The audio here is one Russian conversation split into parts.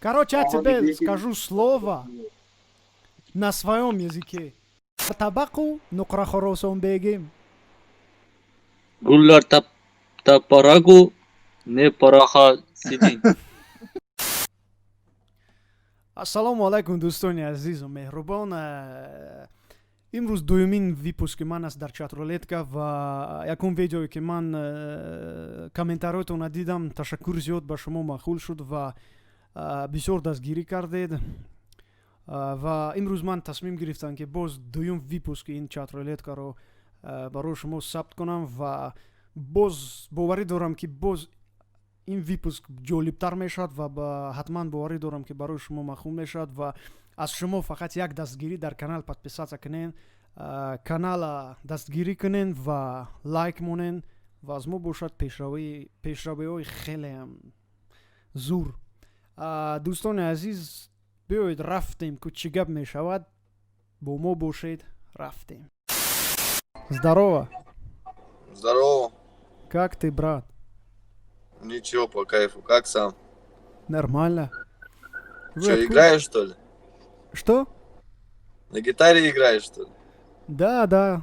Короче, я тебе скажу слово на своем языке. Табаку нукрахоросом бегим. Gullar taparagu ne paraha sidin. Ассаламу алейкум, دوستان عزیز و مهربان. امروز دومین ویپوسک من است در چت رولتکا و یکم ویدیویی که من کامنتاراتون دیدم. تشکر زیاد به شما مخول شد و بسیار دستگیری کردید و امروز من تصمیم گرفتم که باز دوم ویپوسک این چت رولتکا رو برای شما ثبت کنم و باز باوری دارم که باز این ویپوسک جالبتر میشد و حتما باوری دارم که برای شما مفهوم میشد و از شما فقط یک دستگیری در کانال подписаться کنین، کانال دستگیری کنین و لایک مونین و از ما باشد پیشروی های خیلی هم زور. دوستان عزیز بیایید رفتیم که چی گپ میشود، با ما باشید رفتیم. Здорово. Здорово. Как ты, брат? Ничего, по кайфу. Как сам? Нормально. Вы Че, откуда? играешь, что ли? Что? На гитаре играешь, что ли? Да,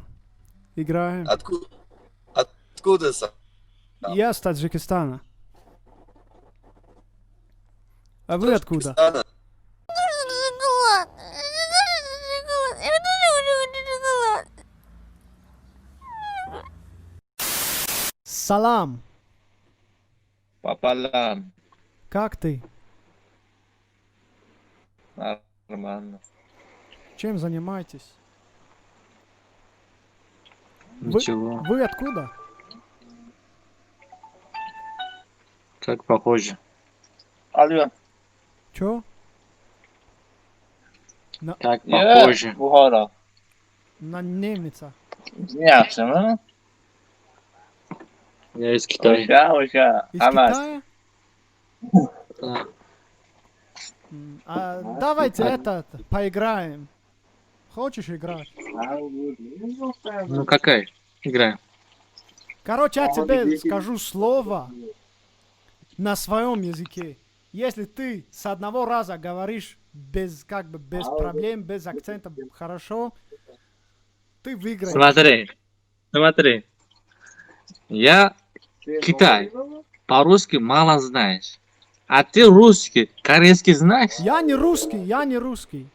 играем. Откуда сам? Я с Таджикистана. А вы откуда? Таджикистана? Салам. Papalan. Как ты? Нормально. Чем занимаетесь? Ничего. Вы откуда? Как похоже. Алло. Чё? Как похоже. Buhara. На немца. Yaxshi mi? Я из Китая. O'sha. Из Hammasi. Китая? Да. Давайте этот, поиграем. Хочешь играть? Ну какая? Играем. Короче, я тебе скажу слово на своем языке. Если ты с одного раза говоришь без проблем, без акцента, хорошо, ты выиграешь. Смотри. Я Китай. По-русски мало знаешь. А ты русский, корейский знаешь? Я не русский.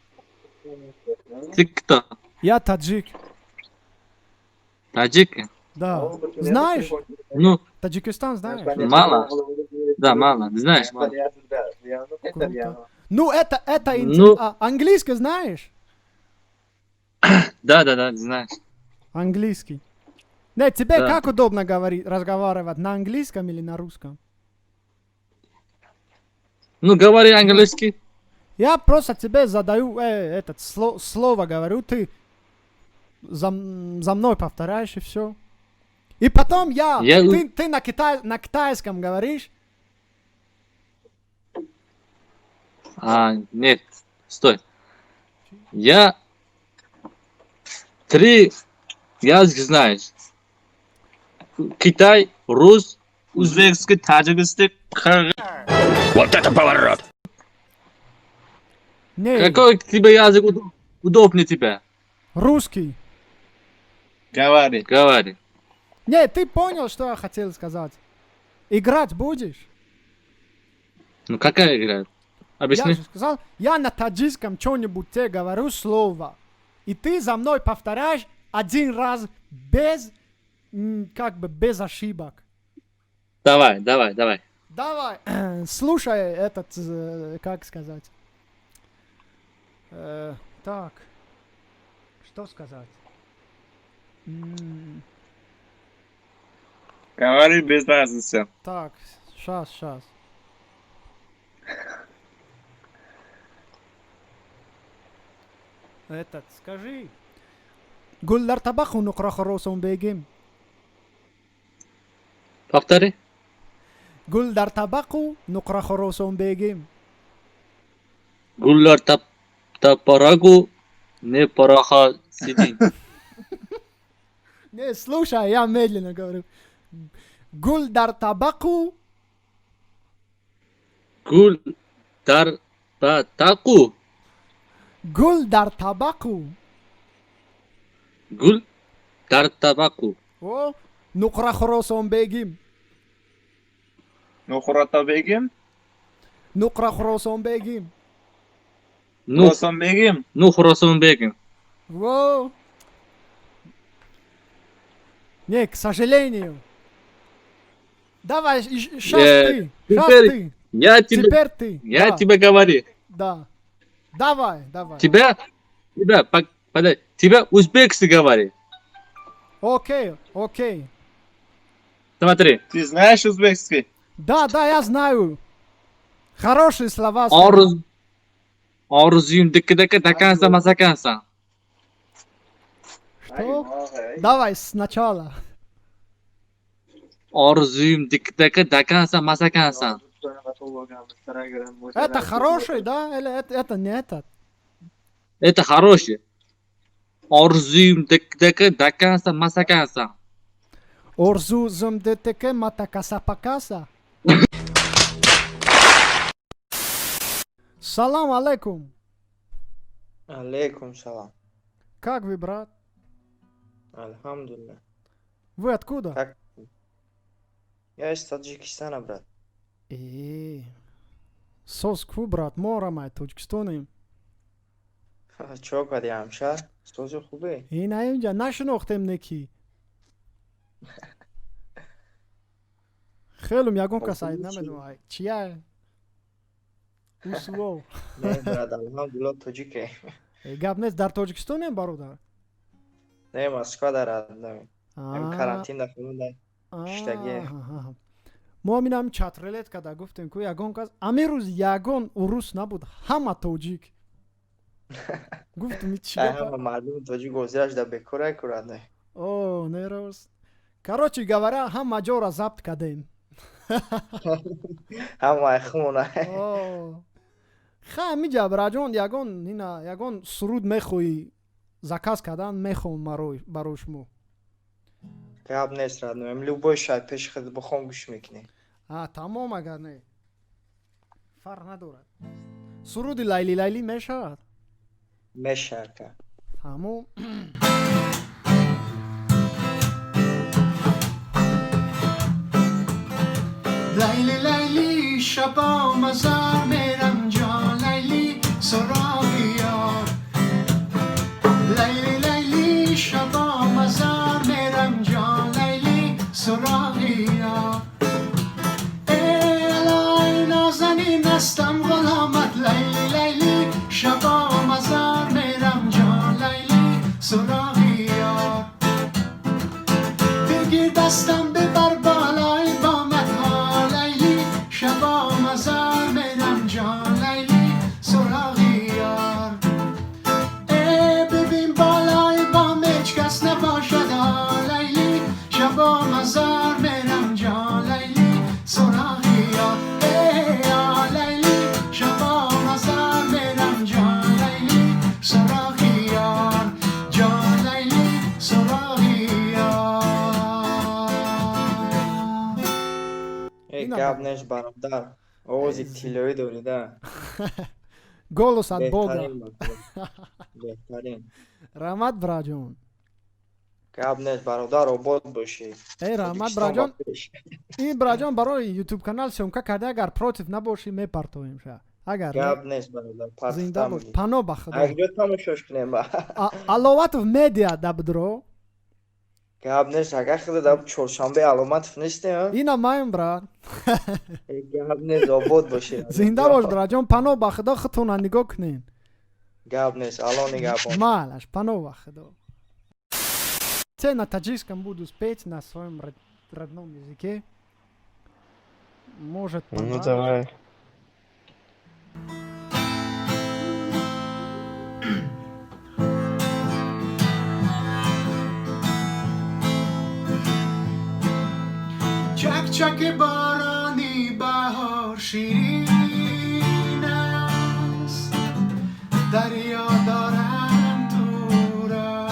Ты кто? Я таджик. Таджик? Да. Знаешь? Ну, Таджикистан знаешь? мало. Да, мало. Знаешь, мало. Круто. Ну, это Ну. английский знаешь? Да, знаешь. Английский. Нет, тебе Да. как удобно разговаривать? На английском или на русском? Ну, говори английский. Я просто тебе задаю слово, говорю, ты за мной повторяешь и все. И потом ты на китайском говоришь. Нет, стой. Я 3 язык знаешь. Китай, рус, узбекский, таджикский, Вот это поворот! Не, какой тебе язык удобнее тебя? русский. Говори. Не, ты понял, что я хотел сказать? Играть будешь? Ну, какая игра? Я Объясни. же сказал, я на таджикском что-нибудь тебе говорю слово. И ты за мной повторяешь один раз без ошибок. Давай. Давай, слушай как сказать. Так, что сказать? Говори без разницы. Так, сейчас. Скажи. Гулдар табаху нукрахоросом бегим. Повтори. Гулдар табаку нукрахоросом бегим. Gullar taparagu ne paraha sidin. Не, слушай, я медленно говорю. Гулдар табаку Gullar تاقو گل در طبقو. گل در طبقو او نقره خراسان بگیم. نخورتا بگیم. نقره خراسان بگیم. خراسان بگیم. نو خراسان بگیم. Wow. Не, к сожалению. Давай, сейчас ты. Сейчас теперь ты. Я тебе, Теперь ты. я Да, тебе говорю. Да. Давай, давай. Тебя, подожди, тебя узбекский говори. Окей, окей. Смотри. Ты знаешь узбекский? Да, да, я знаю. Хорошие слова. Arzuyum dikka takansan masakansan. Что? Давай сначала. Arzuyum dikka takansan masakansan. Это хороший, да? Или это не этот? Это хороший. Arzuyum dikka takansan masakansan. Орзу зомдетеке матакаса пакаса. Салам алейкум. Алейкум салам. Как вы, брат? Альхамдулилля. Вы откуда? Как? Я из Таджикистана, брат. Соску, брат, морамай, Тоджикистони. Чё кадиам шар? Созу хубе. این اینجا نشناختم نکی. خیلی یگون کسایی نمیدونم چیه؟ اوسو. Не, брат, альхамдулилля тоджике. گپ نیست در تاجیکستان هم برادر. Не, Москва дадам. Ам карантин да хунда. Штаге. ما مینم چترلت کدا گفتیم که یگون کس امروز یگون روس نبود همه تاجیک. گفتم چی Ама мардум тоджик гозираш да бекора курад. О, нерост. Короче говоря, همه جا را ضبط کردیم. Ама хумна. О. Хамиҷа браҷон ягон суруд мехоҳӣ заказ кардан мехоҳам барои шумо. Гап нест, родной. Любой шай пеши худ бухом гӯш мекунӣ. Тамом агар не. Фарқ надорад. Суруди лайли лайли мешавад? Мешавад ка. Тамом. لیلی لیلی شبا مزار میرم جا لیلی سراغ یار لیلی لیلی شبا مزار میرم جا لیلی سراغ یار الای نازنین هستم غلامت لیلی لیلی شبا مزار میرم جا لیلی سراغ یار بگیر دستم ببر بالای بامت ها لیلی شبا مزار میرم جان لیلی سراغی یار ببین بالای بام هیچ کس نباشد ها لیلی شبا مزار میرم جان لیلی سراغی یار لیلی شبا مزار میرم جان لیلی سراغی یار جان لیلی سراغی یار Гап нест, бародар. Овози тилоӣ дорӣ да. Голосат бога. Беҳтарин. Раҳмат браҷон. Гап нест, бародар, обод бошӣ. Раҳмат браҷон. Ин браҷон барои YouTube канал сёмка карда агар против набошӣ мепартоем ша. Агар Гап нест, бародар. зинда бош. Пано ба худо. Агҷо тамошош кунем ба. Аловатов медиа дабдро. Гап нест, агар худа даб чоршанбе аломатов нестем. Ина маем брат. Гап нест, обод бошӣ. Зинда бош браҷон, пано ба худо худтона нигоҳ кунен. Гап нест, алон нигоҳбон. Малаш, пано ба худо. Це на таджикском буду спеть на своем родном языке. Может, Ну давай. چک چک بارانی بهار شیرین است دریا دارم تو را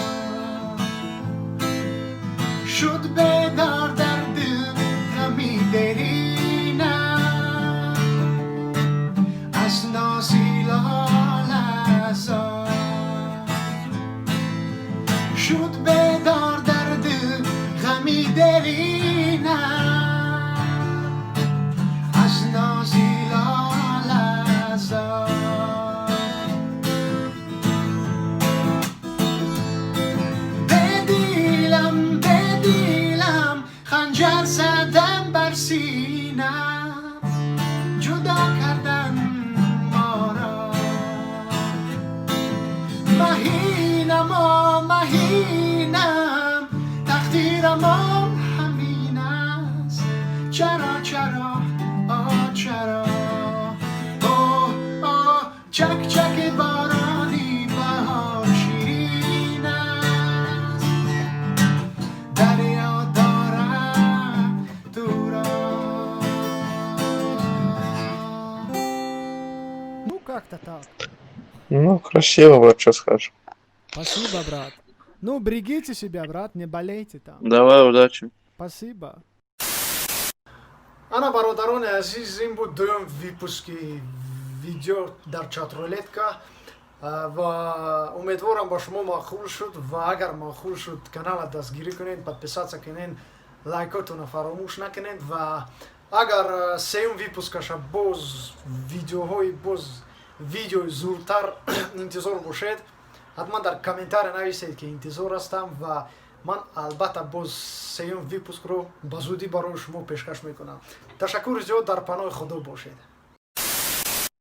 شد بیدار در دل غمی درینم از ناسی شد بیدار در دل غمی دلینم از نازی لالزار بدیلم خنجر زدم بر سینم جدا کردن ما را مهینم تقدیرم همین است چرا چک چک بارانی بهار شیرین است دریا دارم تو را Ну как-то так. Ну, красиво, брат, что скажешь. Спасибо, брат. Ну, берегите себя, брат, не болейте там. Давай, удачи. Спасибо. Ана бародарони азиз, ин буд дуюм випуски видео дар чатрулетка ва умедворам ба шумо маъқул шуд ва агар маъқул шуд канала дастгирӣ кунед, подписаться кунед, лайкотуна фаромӯш накунед ва агар сеюм випускаша боз видеоҳои видеои зудтар интизор бошед, ҳатман дар комментария нависед ки интизор ҳастам ва ман албатта боз сеюм випускро ба зудӣ барои шумо пешкаш мекунам. Ташаккури зиёд дар паноҳи худо бошед.